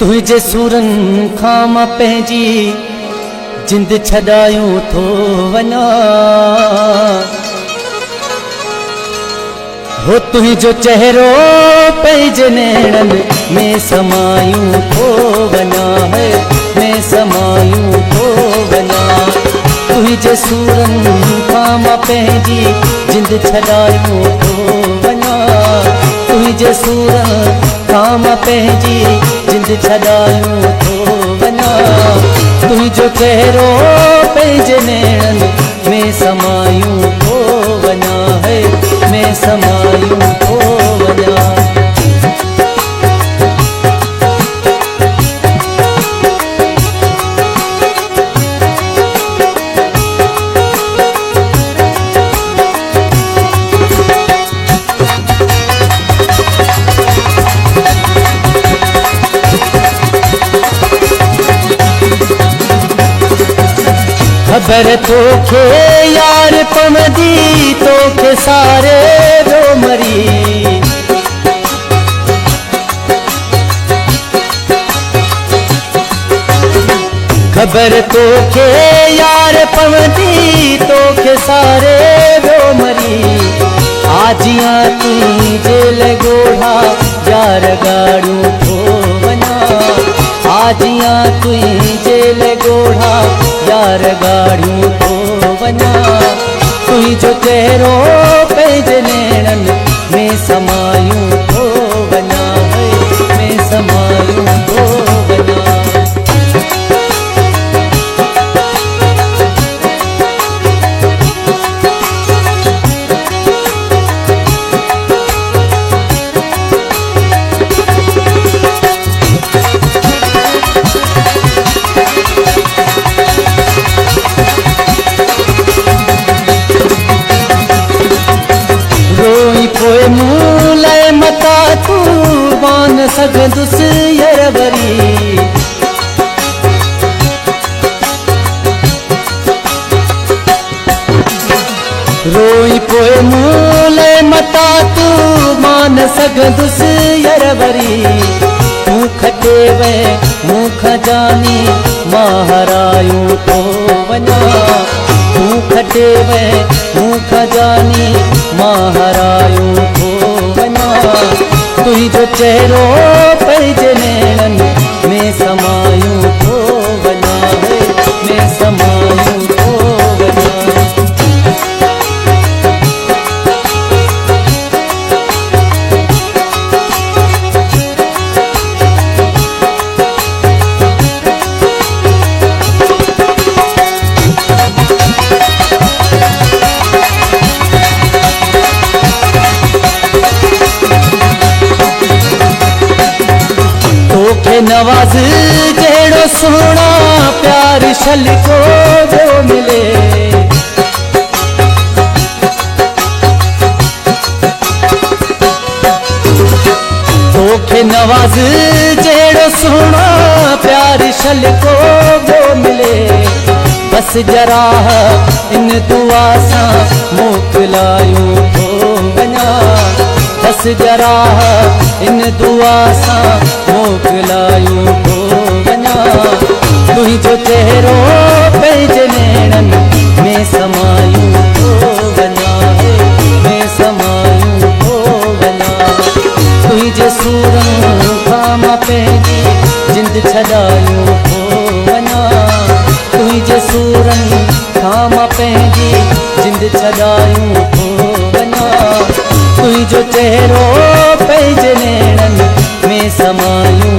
तुझे सूरन खां मां पंहिंजी जिंद छॾायूं थो वञा हो तुझो चेहरो पंहिंजे नेणनि में समायूं थो वञा है में समायूं थो वञा तुझे सूरन खां मां पंहिंजी जिंद छॾायूं थो वञा तुझे सूरन खां मां पंहिंजी जिंद छॾायूं थो वञा तुझो चेहरो पंहिंजे नेणनि में समायूं थो वञा है में समायूं थो वञा खबर तोखे यार पवंदी तोखे सारे रो मरी खबर तोखे यार पवंदी तोखे सारे रो मरी आजियां तुझे लगोड़ा यार गाड़ूं थो वञा आजियां तुझे लगोड़ा यार गाड़ूं थो वञा तुझो चेहरो पंहिंजे नेणनि में समायूं थो वञा में समायूं थो वञा पोइ मूं लाइ मता तूं मान सघंदुसि यरवरी रोई पोइ मूं लाइ मता तूं मान सघंदुसि यरवरी तूं खटे वे मूं खां जानी मां हरायूं थो वञा तूं खटे वे मूं खां जानी मां हरायूं थो वञा तुझो चेहरो पंहिंजे नेणनि में समायूं थो वञा में समायूं थो वञा नवाज़ जहिड़ो सोना प्यार छलको जो मिले तोखे नवाज़ जहिड़ो सोना प्यार छलको जो मिले बस जरा इन दुआ सां मोकिलायूं थो वञा बस जरा इन दुआ सां मोकिलायूं थो वञा तुझो चेहरो पंहिंजे नेणनि में समायूं थो वञा में समायूं थो वञा तुझे सूरन खां मां पंहिंजी जिंद छॾायूं थो वञा तुझे सूरन खां मां पंहिंजी जिंद छॾायूं थो वञा तुझो चेहरो पंहिंजे नेणनि में समायूं